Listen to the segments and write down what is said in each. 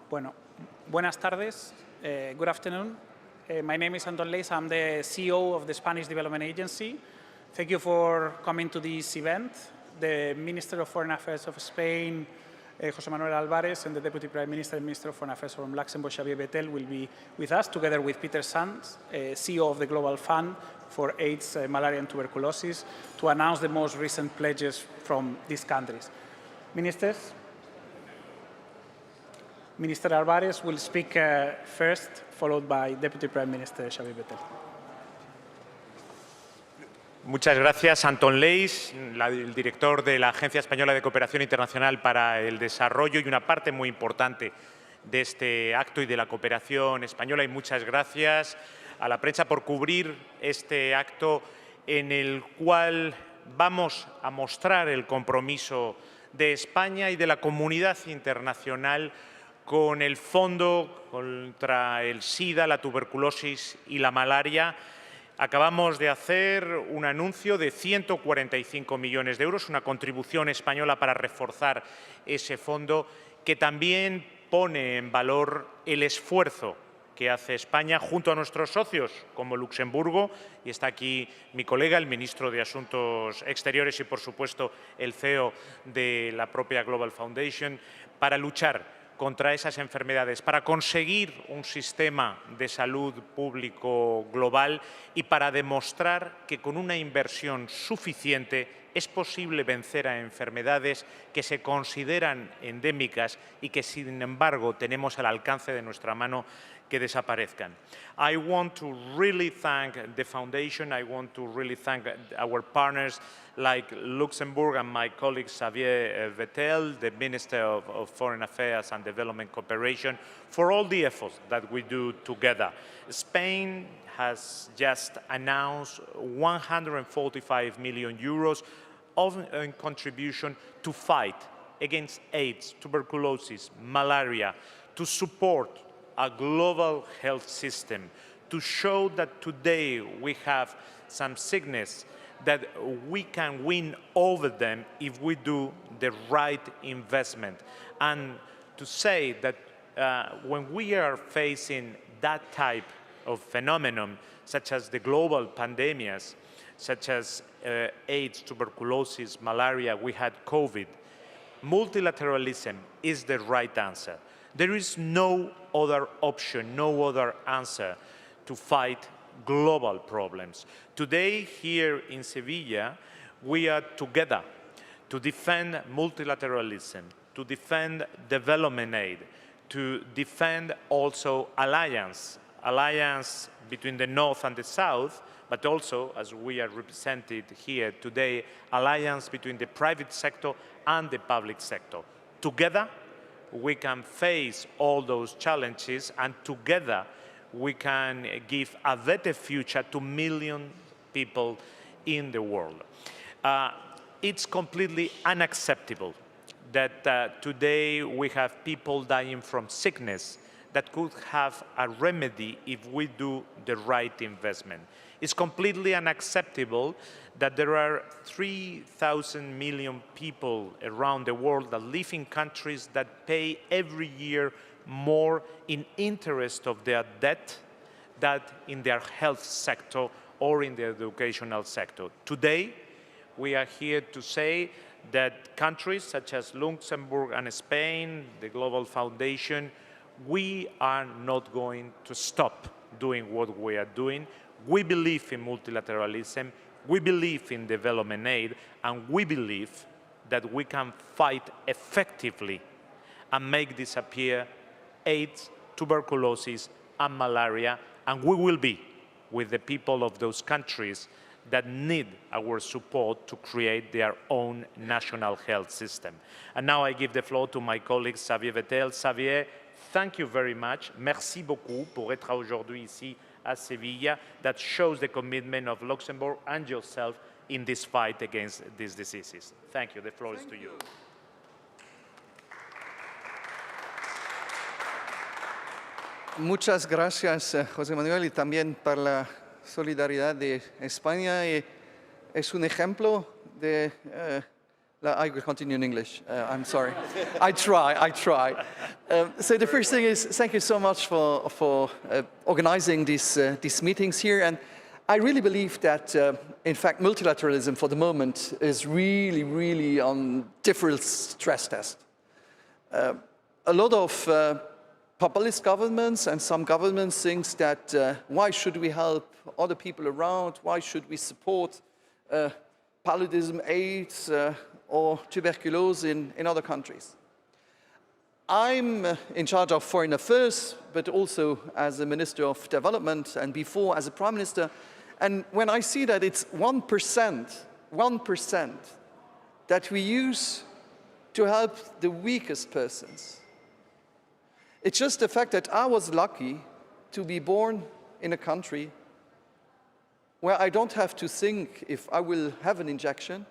Bueno, buenas tardes. Good afternoon. My name is Anton Leis. I'm the CEO of the Spanish Development Agency. Thank you for coming to this event. The Minister of Foreign Affairs of Spain, José Manuel Albares, and the Deputy Prime Minister and Minister of Foreign Affairs from Luxembourg, Xavier Bettel, will be with us, together with Peter Sands, CEO of the Global Fund for AIDS, Malaria and Tuberculosis, to announce the most recent pledges from these countries. Ministers? Minister Albares will speak first, followed by Deputy Prime Minister Xavier Bettel. Muchas gracias, Anton Leis, el director de la Agencia Española de Cooperación Internacional para el Desarrollo y una parte muy importante de este acto y de la cooperación española. Y muchas gracias a la prensa por cubrir este acto en el cual vamos a mostrar el compromiso de España y de la comunidad internacional con el Fondo contra el SIDA, la tuberculosis y la malaria. Acabamos de hacer un anuncio de 145 millones de euros, una contribución española para reforzar ese fondo, que también pone en valor el esfuerzo que hace España junto a nuestros socios, como Luxemburgo, y está aquí mi colega, el ministro de Asuntos Exteriores y, por supuesto, el CEO de la propia Global Foundation, para luchar contra esas enfermedades, para conseguir un sistema de salud público global y para demostrar que con una inversión suficiente es posible vencer a enfermedades que se consideran endémicas y que, sin embargo, tenemos al alcance de nuestra mano que desaparezcan. I want to really thank the Foundation. I want to really thank our partners like Luxembourg and my colleague Xavier Bettel, the Minister of Foreign Affairs and Development Cooperation, for all the efforts that we do together. Spain has just announced 145 million euros of contribution to fight against AIDS, tuberculosis, malaria, to support a global health system, to show that today we have some sickness that we can win over them if we do the right investment. And to say that when we are facing that type of phenomenon, such as the global pandemics, such as AIDS, tuberculosis, malaria, we had COVID, multilateralism is the right answer. There is no other option, no other answer to fight global problems. Today, here in Sevilla, we are together to defend multilateralism, to defend development aid, to defend also alliance between the North and the South, but also, as we are represented here today, alliance between the private sector and the public sector. Together, we can face all those challenges, and together we can give a better future to millions of people in the world. It's completely unacceptable that today we have people dying from sickness that could have a remedy if we do the right investment. It's completely unacceptable that there are 3,000 million people around the world that live in countries that pay every year more in interest of their debt than in their health sector or in the educational sector. Today, we are here to say that countries such as Luxembourg and Spain, the Global Foundation, we are not going to stop doing what we are doing. We believe in multilateralism, we believe in development aid, and we believe that we can fight effectively and make disappear AIDS, tuberculosis, and malaria, and we will be with the people of those countries that need our support to create their own national health system. And now I give the floor to my colleague Xavier Bettel. Xavier, thank you very much. Merci beaucoup pour être aujourd'hui ici à Sevilla. That shows the commitment of Luxembourg and yourself in this fight against these diseases. Thank you. The floor is to you. Muchas gracias, José Manuel, y también por la solidaridad de España. Es un ejemplo de I will continue in English. I'm sorry. I try. So the first thing is, thank you so much for organizing these meetings here. And I really believe that, in fact, multilateralism for the moment is really on different stress test. A lot of populist governments and some governments think that why should we help other people around? Why should we support paludism, AIDS, or tuberculosis in other countries? I'm in charge of foreign affairs, but also as a Minister of Development and before as a Prime Minister. And when I see that it's 1% that we use to help the weakest persons, it's just the fact that I was lucky to be born in a country where I don't have to think if I will have an injection,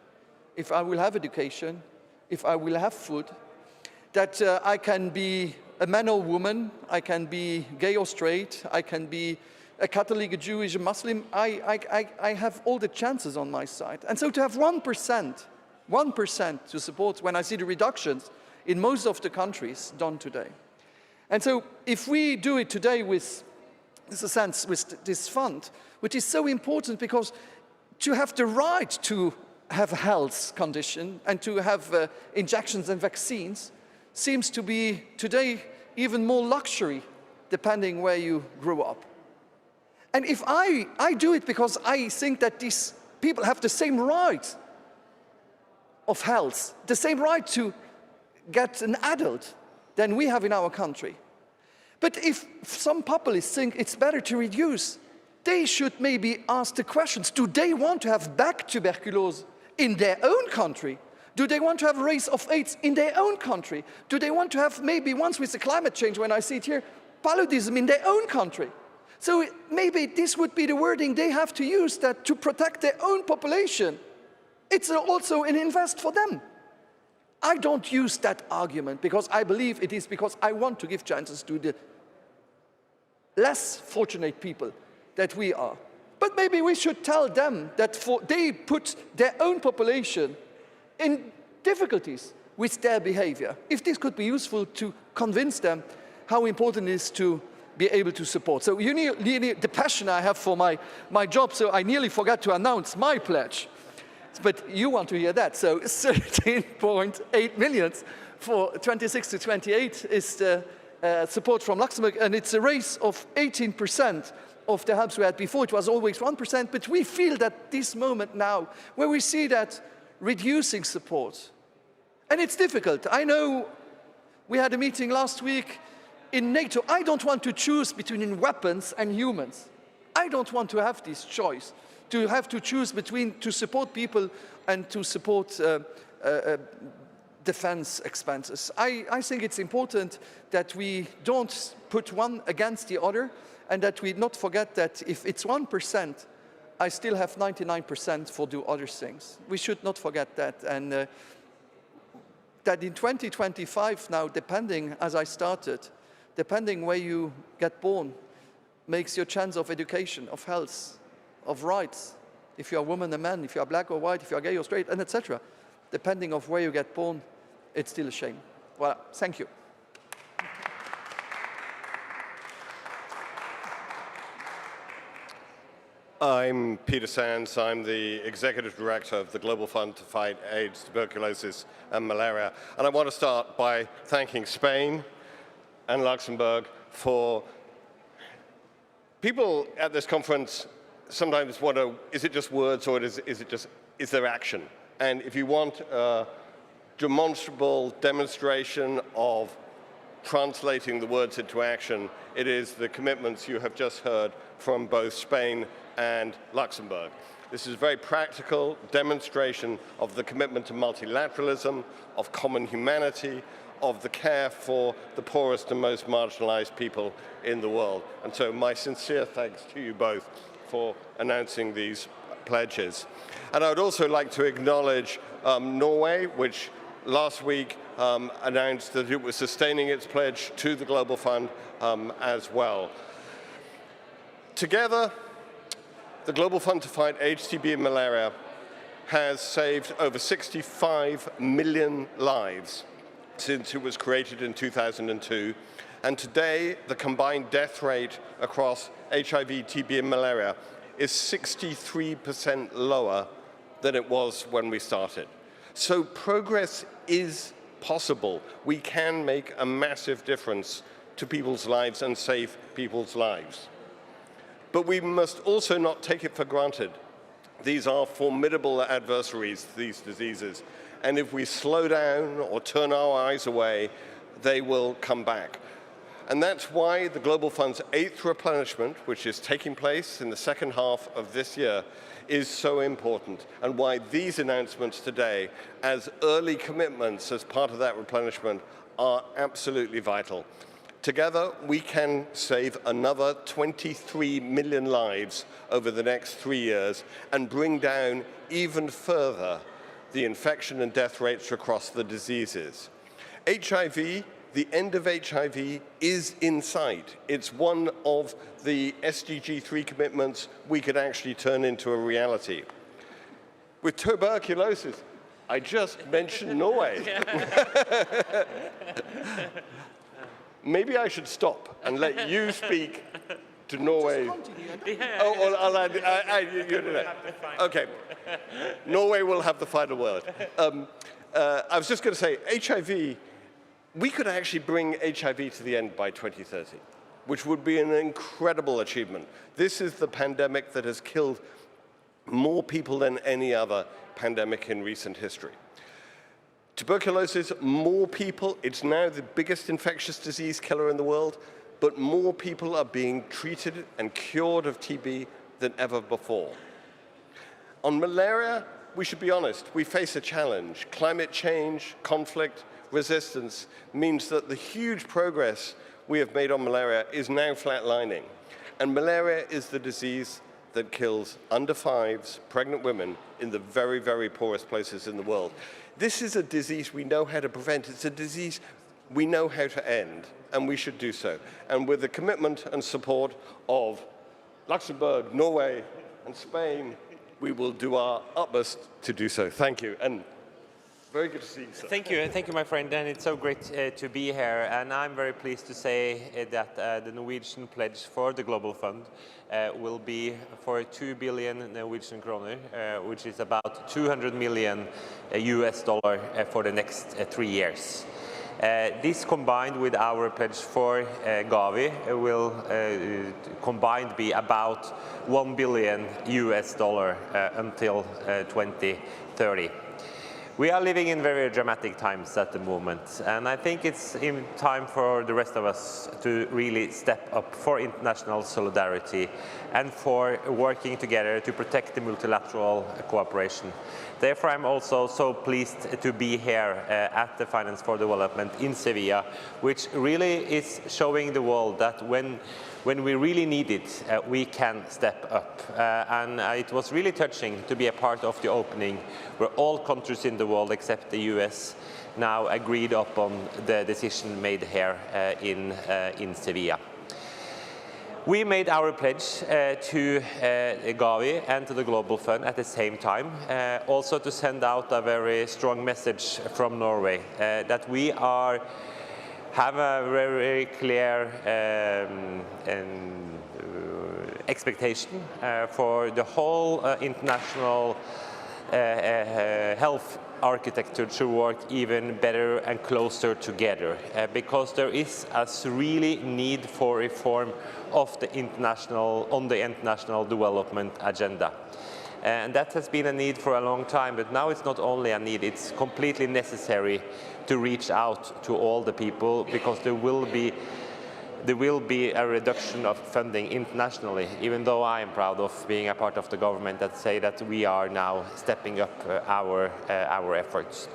if I will have education, if I will have food, that I can be a man or woman, I can be gay or straight, I can be a Catholic, a Jewish, a Muslim. I have all the chances on my side. And so to have 1% to support when I see the reductions in most of the countries done today. And so if we do it today with this fund, which is so important because to have the right to have a health condition and to have injections and vaccines seems to be today even more luxury depending where you grew up. And if I do it because I think that these people have the same right of health, the same right to get an adult than we have in our country. But if some populists think it's better to reduce, they should maybe ask the questions, do they want to have back tuberculosis in their own country? Do they want to have a race of AIDS in their own country? Do they want to have maybe, once with the climate change, when I see it here, paludism in their own country? So maybe this would be the wording they have to use, that to protect their own population, it's also an invest for them. I don't use that argument because I believe it is because I want to give chances to the less fortunate people that we are. But maybe we should tell them that they put their own population in difficulties with their behavior. If this could be useful to convince them how important it is to be able to support. So you need the passion I have for my job, so I nearly forgot to announce my pledge. But you want to hear that. So 13.8 million for 26 to 28 is the support from Luxembourg, and it's a raise of 18% of the helps we had before. It was always 1%, but we feel that this moment now, where we see that reducing support, and it's difficult. I know we had a meeting last week in NATO. I don't want to choose between weapons and humans. I don't want to have this choice, to have to choose between to support people and to support defense expenses. I think it's important that we don't put one against the other, and that we not forget that if it's 1%, I still have 99% for do other things. We should not forget that. And that in 2025 now, depending, as I started, depending where you get born, makes your chance of education, of health, of rights, if you're a woman, a man, if you're black or white, if you're gay or straight, and etc. Depending of where you get born, it's still a shame. Well, thank you. I'm Peter Sands. I'm the Executive Director of the Global Fund to Fight AIDS, Tuberculosis, and Malaria. And I want to start by thanking Spain and Luxembourg for people at this conference sometimes wonder, is it just words or is there action? And if you want a demonstrable demonstration of translating the words into action, it is the commitments you have just heard from both Spain and Luxembourg. This is a very practical demonstration of the commitment to multilateralism, of common humanity, of the care for the poorest and most marginalized people in the world. And so my sincere thanks to you both for announcing these pledges. And I would also like to acknowledge Norway, which last week announced that it was sustaining its pledge to the Global Fund as well. Together, the Global Fund to Fight AIDS, TB, and Malaria has saved over 65 million lives since it was created in 2002. And today, the combined death rate across HIV, TB, and malaria is 63% lower than it was when we started. So progress is possible. We can make a massive difference to people's lives and save people's lives. But we must also not take it for granted. These are formidable adversaries, these diseases. And if we slow down or turn our eyes away, they will come back. And that's why the Global Fund's 8th replenishment, which is taking place in the second half of this year, is so important, and why these announcements today, as early commitments as part of that replenishment, are absolutely vital. Together, we can save another 23 million lives over the next 3 years and bring down even further the infection and death rates across the diseases. HIV, the end of HIV is in sight. It's one of the SDG 3 commitments we could actually turn into a reality. With tuberculosis, I just mentioned Norway. Maybe I should stop and let you speak to Norway. Oh, well, I'll add, you do that. Okay. Norway will have the final word. I was just going to say, HIV, we could actually bring HIV to the end by 2030, which would be an incredible achievement. This is the pandemic that has killed more people than any other pandemic in recent history. Tuberculosis, more people, it's now the biggest infectious disease killer in the world, but more people are being treated and cured of TB than ever before. On malaria, we should be honest, we face a challenge. Climate change, conflict, resistance means that the huge progress we have made on malaria is now flatlining. And malaria is the disease that kills under 5s, pregnant women in the very, very poorest places in the world. This is a disease we know how to prevent. It's a disease we know how to end, and we should do so. And with the commitment and support of Luxembourg, Norway, and Spain, we will do our utmost to do so. Thank you. And very good to see you, sir. Thank you, my friend, and it's so great to be here. And I'm very pleased to say that the Norwegian pledge for the Global Fund will be for 2 billion Norwegian kroner, which is about $200 million for the next 3 years. This combined with our pledge for Gavi will combined be about $1 billion until 2030. We are living in very dramatic times at the moment, and I think it's in time for the rest of us to really step up for international solidarity and for working together to protect the multilateral cooperation. Therefore, I'm also so pleased to be here at the Finance for Development in Sevilla, which really is showing the world that when we really need it, we can step up. And it was really touching to be a part of the opening where all countries in the world except the US now agreed upon the decision made here in Sevilla. We made our pledge to Gavi and to the Global Fund at the same time, also to send out a very strong message from Norway that we have a very clear expectation for the whole international health architecture to work even better and closer together, because there is a really need for reform of the on the international development agenda. And that has been a need for a long time, but now it's not only a need, it's completely necessary to reach out to all the people, because there will be a reduction of funding internationally, even though I am proud of being a part of the government that say that we are now stepping up our efforts.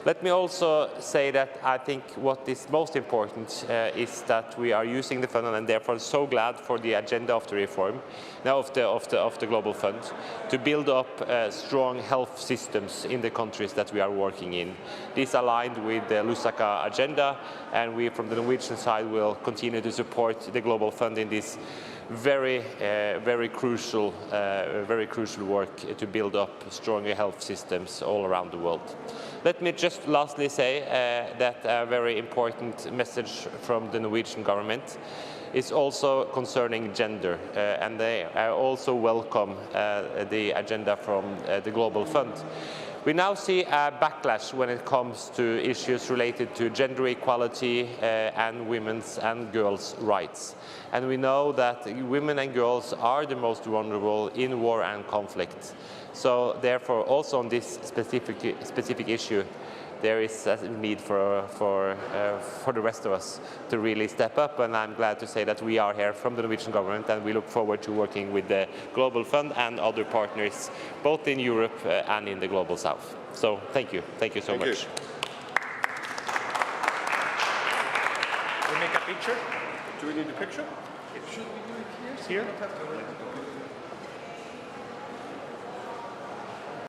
Let me also say that I think what is most important is that we are using the fund, and therefore so glad for the agenda of the reform, now of the Global Fund, to build up strong health systems in the countries that we are working in. This aligned with the Lusaka agenda, and we from the Norwegian side will continue to support the Global Fund in this very crucial work to build up stronger health systems all around the world. Let me just lastly say that a very important message from the Norwegian government is also concerning gender, and they also welcome the agenda from the Global Fund. We now see a backlash when it comes to issues related to gender equality and women's and girls' rights. And we know that women and girls are the most vulnerable in war and conflict. So therefore, also on this specific issue, there is a need for the rest of us to really step up, and I'm glad to say that we are here from the Norwegian government, and we look forward to working with the Global Fund and other partners, both in Europe and in the Global South. So thank you so much. We make a picture? Do we need a picture? Should we do it here? Here?